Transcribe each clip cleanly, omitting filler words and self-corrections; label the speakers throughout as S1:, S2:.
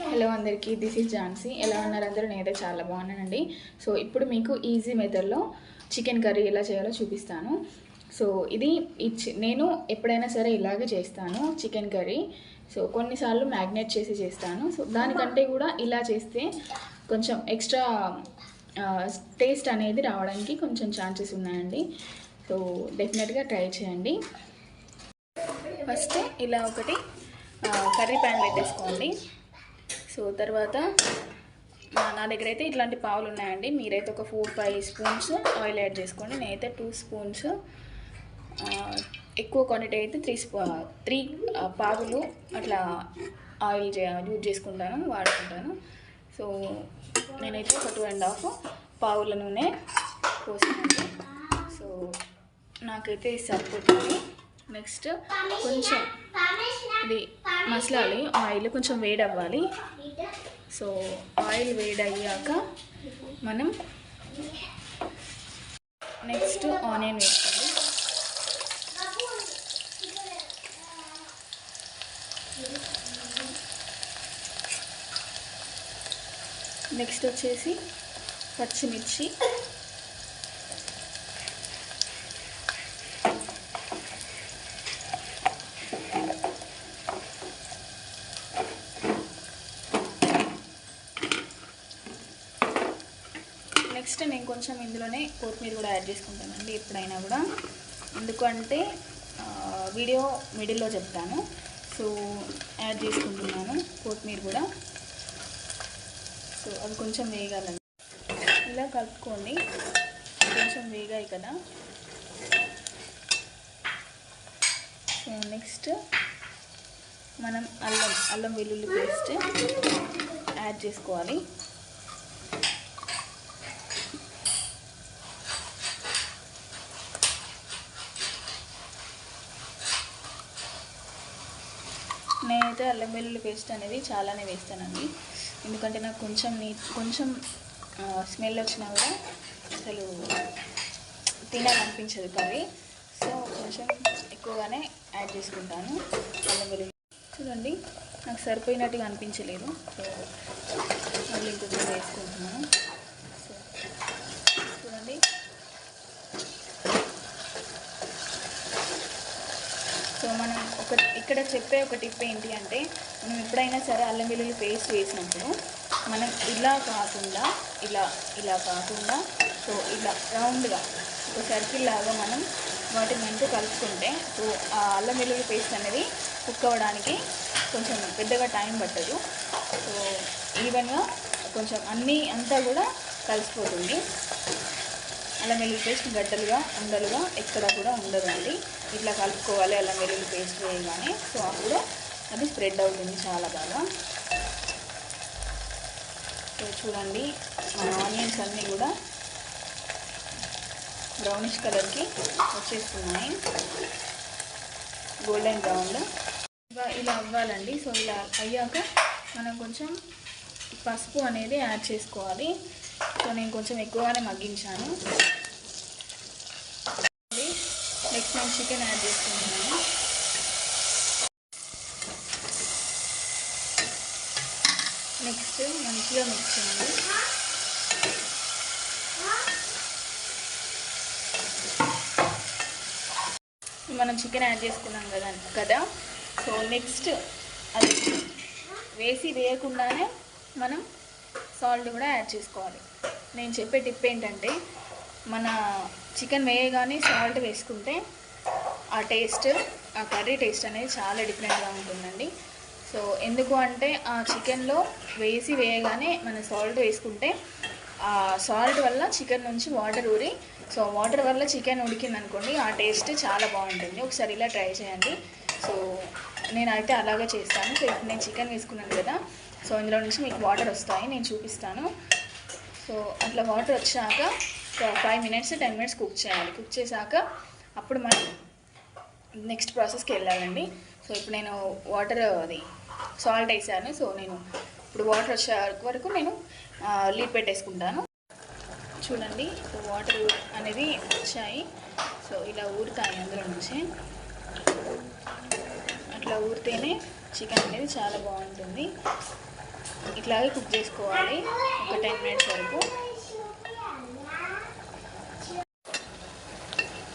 S1: Hello అందరికీ, this is Jhansi. ఎలా ఉన్నారు అందరూ? నేనైతే చాలా బాగున్నానండి. సో ఇప్పుడు మీకు ఈజీ మెథడ్లో చికెన్ కర్రీ ఎలా చేయాలో చూపిస్తాను. సో ఇది నేను ఎప్పుడైనా సరే ఇలాగే చేస్తాను చికెన్ కర్రీ. సో కొన్నిసార్లు మ్యాగ్నేట్ చేసి చేస్తాను. సో దానికంటే కూడా ఇలా చేస్తే కొంచెం ఎక్స్ట్రా టేస్ట్ అనేది రావడానికి కొంచెం ఛాన్సెస్ ఉన్నాయండి. సో డెఫినెట్గా ట్రై చేయండి. ఫస్ట్ ఇలా ఒకటి కర్రీ ప్యాన్ పెట్టేసుకోండి. సో తర్వాత నా దగ్గర అయితే ఇట్లాంటి పావులు ఉన్నాయండి. మీరైతే ఒక 4-5 స్పూన్స్ ఆయిల్ యాడ్ చేసుకోండి. నేనైతే 2 స్పూన్స్, ఎక్కువ క్వాంటిటీ అయితే 3 పావులు అట్లా ఆయిల్ యూజ్ చేసుకుంటాను, వాడుకుంటాను. సో నేనైతే ఒక 2.5 పావుల నూనె పోసానండి. సో నాకైతే సరిపోతుంది. నెక్స్ట్ కొంచెం ఇది మసలాలి, ఆయిల్ కొంచెం వేడవ్వాలి. సో ఆయిల్ వేడయ్యాక మనం నెక్స్ట్ ఆనియన్ వేసుకోండి. నెక్స్ట్ వచ్చేసి పచ్చిమిర్చి, నెక్స్ట్ నేను కొంచెం ఇందులోనే కొత్తిమీర కూడా యాడ్ చేసుకుంటానండి ఎప్పుడైనా కూడా. ఎందుకంటే వీడియో మిడిల్లో చెప్తాను. సో యాడ్ చేసుకుంటున్నాను కొత్తిమీర కూడా. సో అది కొంచెం వేగాలండి. ఇలా కలుపుకోండి. కొంచెం వేగాయి కదా. సో నెక్స్ట్ మనం అల్లం వెల్లుల్లి పేస్ట్ యాడ్ చేసుకోవాలి. నేనైతే అల్లం వెల్లుల్లి పేస్ట్ అనేది చాలానే వేస్తానండి. ఎందుకంటే నాకు కొంచెం స్మెల్ వచ్చినా కూడా అసలు తినాలనిపించదు కర్రీ. సో కొంచెం ఎక్కువగానే యాడ్ చేసుకుంటాను అల్లం వెల్లుల్లి. చూడండి, నాకు సరిపోయినట్టుగా అనిపించలేదు. సో మళ్ళీ ఇంకొంచెం వేసుకుంటున్నాను. సో చూడండి, సో మనం ఇక్కడ చెప్పే ఒక టిప్ ఏంటి అంటే, మనం ఎప్పుడైనా సరే అల్లం వెల్లుల్లి పేస్ట్ వేసినప్పుడు మనం ఇలా కాకుండా సో ఇలా రౌండ్గా ఒక సర్కిల్ లాగా మనం వాటిని అంటూ కలుపుకుంటే, సో ఆ అల్లం వెల్లుల్లి పేస్ట్ అనేది కుక్ అవ్వడానికి కొంచెం పెద్దగా టైం పట్టదు. సో ఈవెన్గా కొంచెం అంతా కూడా కలిసిపోతుంది. అల్లం వెల్లుల్లి పేస్ట్ ఉండలుగా ఎక్కడ కూడా ఉండదండి. ఇట్లా కలుపుకోవాలి అల్లం వెల్లుల్లి పేస్ట్ వేయగానే. సో అప్పుడు అది స్ప్రెడ్ అవుతుంది చాలా బాగా. సో చూడండి, ఆనియన్స్ అన్నీ కూడా బ్రౌనిష్ కలర్కి వచ్చేస్తున్నాయి, గోల్డెన్ బ్రౌన్లో ఇలా అవ్వాలండి. సో ఇలా అయ్యాక మనం కొంచెం పసుపు అనేది యాడ్ చేసుకోవాలి. సో నేను కొంచెం ఎక్కువగానే మగ్గించాను. నెక్స్ట్ నేను చికెన్ యాడ్ చేసుకుంటున్నాను. నెక్స్ట్ మంచిగా మిక్స్ చేయండి. మనం చికెన్ యాడ్ చేసుకున్నాం కదా. సో నెక్స్ట్ అది వేయకుండానే మనం సాల్ట్ కూడా యాడ్ చేసుకోవాలి. నేను చెప్పే టిప్ ఏంటంటే, మన చికెన్ వేయగానే సాల్ట్ వేసుకుంటే ఆ కర్రీ టేస్ట్ అనేది చాలా డిఫరెంట్గా ఉంటుందండి. సో ఎందుకు అంటే, ఆ చికెన్లో వేయగానే మనం సాల్ట్ వేసుకుంటే ఆ సాల్ట్ వల్ల చికెన్ నుంచి వాటర్ ఊరి, సో వాటర్ వల్ల చికెన్ ఉడికిందనుకోండి, ఆ టేస్ట్ చాలా బాగుంటుంది. ఒకసారి ఇలా ట్రై చేయండి. సో నేనైతే అలాగే చేస్తాను. సో ఇప్పుడు నేను చికెన్ వేసుకున్నాను కదా. సో ఇందులో నుంచి మీకు వాటర్ వస్తాయి, నేను చూపిస్తాను. సో అట్లా వాటర్ వచ్చాక ఒక 5 minutes 10 minutes కుక్ చేయాలి. కుక్ చేశాక అప్పుడు మనం నెక్స్ట్ ప్రాసెస్కి వెళ్ళాలండి. సో ఇప్పుడు నేను సాల్ట్ వేసాను. సో నేను ఇప్పుడు వాటర్ వచ్చే వరకు నేను లీడ్ పెట్టేసుకుంటాను. చూడండి, సో వాటర్ అనేది వచ్చాయి. సో ఇలా ఊరుతాయి అందులో నుంచి. అట్లా ఊరితేనే చికెన్ అనేది చాలా బాగుంటుంది. ఇట్లాగే కుక్ చేసుకోవాలి ఒక 10 మినిట్స్ వరకు.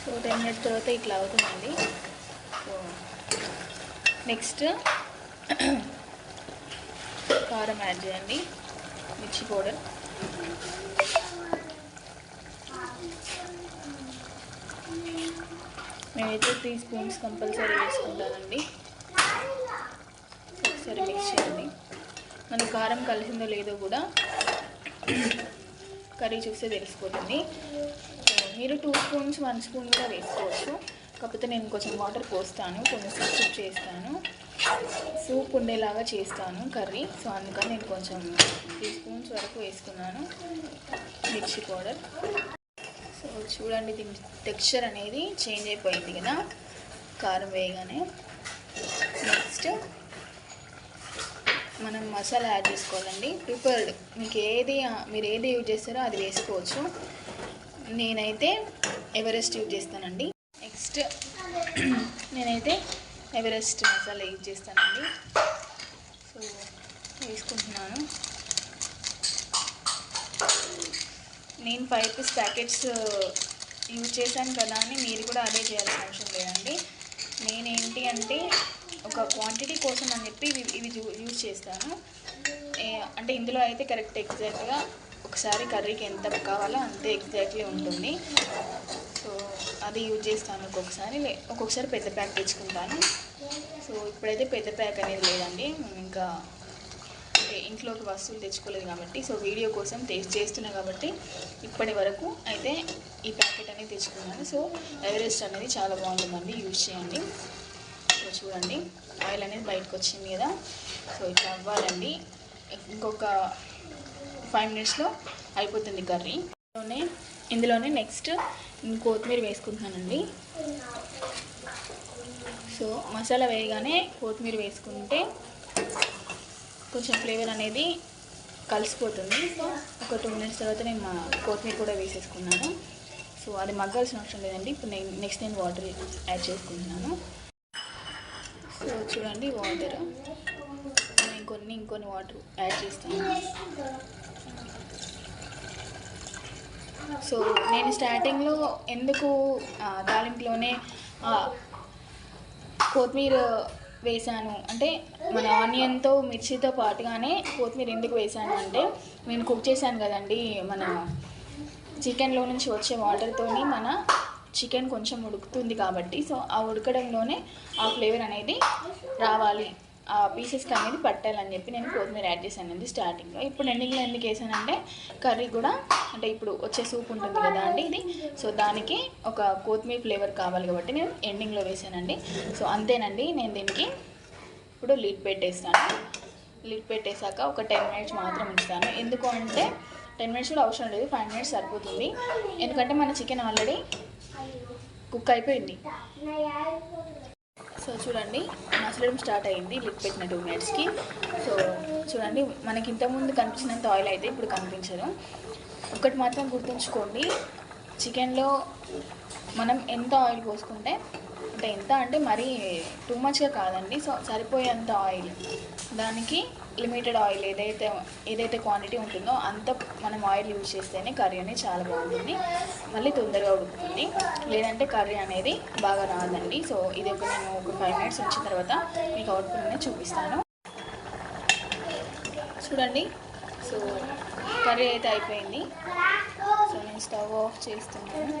S1: సో 10 మినిట్స్ తర్వాత ఇట్లా అవుతుందండి. సో నెక్స్ట్ కారం యాడ్ చేయండి, మిర్చి పౌడర్. నేనైతే 3 స్పూన్స్ కంపల్సరీ వేసుకుంటానండి. ఒకసారి మిక్స్ చేయండి. మన కారం కలిసిందో లేదో కూడా కర్రీ చూస్తే తెలిసిపోతుంది. మీరు 2 స్పూన్స్ 1 స్పూన్ కూడా వేసుకోవచ్చు. కాకపోతే నేను కొంచెం వాటర్ పోస్తాను, కొంచెం సూప్ చేస్తాను, సూప్ ఉండేలాగా చేస్తాను కర్రీ. సో అందుకని నేను కొంచెం 3 స్పూన్స్ వరకు వేసుకున్నాను మిర్చి పౌడర్. సో చూడండి, దీని టెక్స్చర్ అనేది చేంజ్ అయిపోయింది కదా కారం వేయగానే. నెక్స్ట్ మనం మసాలా యాడ్ చేసుకోవాలండి. ప్రిఫర్డ్ మీరు ఏది యూజ్ చేస్తారో అది వేసుకోవచ్చు. నేనైతే ఎవరెస్ట్ యూజ్ చేస్తానండి. నెక్స్ట్ నేనైతే ఎవరెస్ట్ మసాలా యూజ్ చేస్తానండి. సో వేసుకుంటున్నాను. నేను 5 పీస్ ప్యాకెట్స్ యూజ్ చేశాను కదా అని మీరు కూడా అదే చేయాల్సిన అవసరం లేదండి. నేనేంటి అంటే ఒక క్వాంటిటీ కోసం అని చెప్పి ఇవి యూజ్ చేస్తాను. అంటే ఇందులో అయితే కరెక్ట్ ఎగ్జాక్ట్గా ఒకసారి కర్రీకి ఎంత కావాలో అంతే ఎగ్జాక్ట్లీ ఉంటుంది. సో అది యూజ్ చేస్తాను ఒక్కొక్కసారి పెద్ద ప్యాక్ తెచ్చుకుంటాను. సో ఇప్పుడైతే పెద్ద ప్యాక్ అనేది లేదండి, ఇంకా ఇంట్లోకి వస్తువులు తెచ్చుకోలేదు కాబట్టి, సో వీడియో కోసం చేస్తున్నా కాబట్టి ఇప్పటి వరకు అయితే ఈ ప్యాకెట్ అనేది తెచ్చుకున్నాను. సో ఎవరెస్ట్ అనేది చాలా బాగుంటుందండి, యూజ్ చేయండి. సో చూడండి, ఆయిల్ అనేది బయటకు వచ్చింది కదా. సో ఇట్లా అవ్వాలండి. ఇంకొక 5 మినిట్స్లో అయిపోతుంది కర్రీ. ఇందులోనే నెక్స్ట్ కొత్తిమీర వేసుకుంటున్నానండి. సో మసాలా వేయగానే కొత్తిమీర వేసుకుంటే కొంచెం ఫ్లేవర్ అనేది కలిసిపోతుంది. సో ఒక 2 మినిట్స్ తర్వాత నేను కొత్తిమీర కూడా వేసేసుకున్నాను. సో అది మగ్గాల్సిన అవసరం లేదండి. ఇప్పుడు నేను వాటర్ యాడ్ చేసుకుంటున్నాను. సో చూడండి, వాటర్ ఇంకొన్ని వాటర్ యాడ్ చేస్తాను. సో నేను స్టార్టింగ్లో ఎందుకు తాలింపులోనే కొత్తిమీర వేసాను అంటే, మన ఆనియన్తో మిర్చితో పాటుగానే కొత్తిమీర ఎందుకు వేసాను అంటే, నేను కుక్ చేశాను కదండి, మన చికెన్లో నుంచి వచ్చే వాటర్తోని మన చికెన్ కొంచెం ఉడుకుతుంది కాబట్టి, సో ఆ ఉడకడంలోనే ఆ ఫ్లేవర్ అనేది రావాలి, ఆ పీసెస్కి అనేది పట్టాలని చెప్పి నేను కొత్తిమీర యాడ్ చేశానండి స్టార్టింగ్లో. ఇప్పుడు ఎండింగ్లో ఎందుకు వేసానంటే, కర్రీ కూడా అంటే ఇప్పుడు వచ్చే సూప్ ఉంటుంది కదా అండి ఇది, సో దానికి ఒక కొత్తిమీర ఫ్లేవర్ కావాలి కాబట్టి నేను ఎండింగ్లో వేసానండి. సో అంతేనండి. నేను దీనికి ఇప్పుడు లిడ్ పెట్టేస్తాను. లిడ్ పెట్టేశాక ఒక 10 మినిట్స్ మాత్రం ఉంచుతాను. ఎందుకు అంటే 10 మినిట్స్ కూడా అవసరం లేదు, 5 మినిట్స్ సరిపోతుంది. ఎందుకంటే మన చికెన్ ఆల్రెడీ కుక్ అయిపోయింది. సో చూడండి, మసలడం స్టార్ట్ అయింది లిడ్ పెట్టిన 2 మినిట్స్కి. సో చూడండి, మనకి ఇంతకుముందు కనిపించినంత ఆయిల్ అయితే ఇప్పుడు కనిపించదు. ఒకటి మాత్రం గుర్తుంచుకోండి, చికెన్లో మనం ఎంత ఆయిల్ పోసుకుంటే, అంటే ఎంత అంటే మరీ టూ మచ్గా కాదండి, సో సరిపోయేంత ఆయిల్, దానికి లిమిటెడ్ ఆయిల్ ఏదైతే క్వాంటిటీ ఉంటుందో అంత మనం ఆయిల్ యూజ్ చేస్తేనే కర్రీ అనేది చాలా బాగుంటుంది, మళ్ళీ తొందరగా ఉడుకుతుంది. లేదంటే కర్రీ అనేది బాగా రాదండి. సో ఇది నేను ఒక 5 మినిట్స్ వచ్చిన తర్వాత మీకు అవుట్పుట్ అనేది చూపిస్తాను. చూడండి, సో కర్రీ అయితే అయిపోయింది. సో నేను స్టవ్ ఆఫ్ చేస్తున్నాను.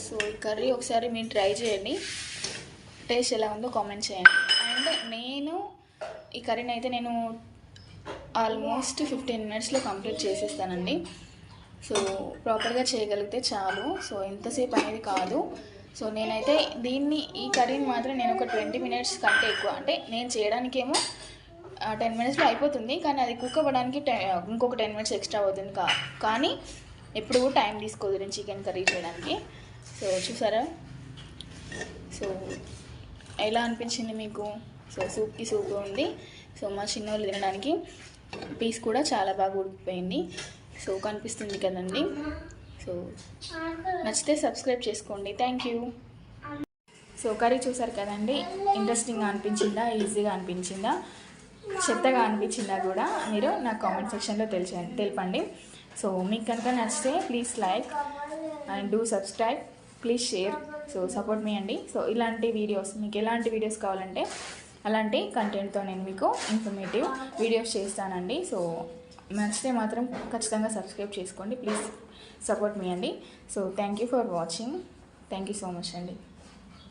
S1: సో ఈ కర్రీ ఒకసారి మీరు ట్రై చేయండి, టేస్ట్ ఎలా ఉందో కామెంట్ చేయండి. అండ్ నేను ఈ కర్రీని అయితే నేను ఆల్మోస్ట్ 15 మినిట్స్లో కంప్లీట్ చేసేస్తానండి. సో ప్రాపర్గా చేయగలిగితే చాలు, సో ఎంతసేపు అనేది కాదు. సో నేనైతే ఈ కర్రీని మాత్రం నేను ఒక 20 మినిట్స్ కంటే ఎక్కువ, అంటే నేను చేయడానికేమో 10 మినిట్స్లో అయిపోతుంది, కానీ అది కుక్ అవ్వడానికి ఇంకొక 10 మినిట్స్ ఎక్స్ట్రా అవుతుంది. కానీ ఎప్పుడు టైం తీసుకోదు నేను చికెన్ కర్రీ చేయడానికి. సో చూసారా, సో ఎలా అనిపించింది మీకు? సో సూప్కి సూప్ ఉంది. సో మా చిన్నోళ్ళు తినడానికి పీస్ కూడా చాలా బాగా ఉడికిపోయింది. సో కనిపిస్తుంది కదండి. సో నచ్చితే సబ్స్క్రైబ్ చేసుకోండి. Thank you. సో కర్రీ చూసారు కదండి, ఇంట్రెస్టింగ్గా అనిపించిందా, ఈజీగా అనిపించిందా, చెత్తగా అనిపించిందా కూడా మీరు నాకు కామెంట్ సెక్షన్లో తెలపండి. సో మీకు కనుక నచ్చితే please like and do subscribe, please share. So support మీ అండి. సో ఇలాంటి వీడియోస్, మీకు ఎలాంటి వీడియోస్ కావాలంటే అలాంటి కంటెంట్తో నేను మీకు ఇన్ఫర్మేటివ్ వీడియోస్ చేస్తానండి. సో నచ్చితే మాత్రం ఖచ్చితంగా సబ్స్క్రైబ్ చేసుకోండి. ప్లీజ్ సపోర్ట్ మీ అండి. So thank you for watching. Thank you so much అండి.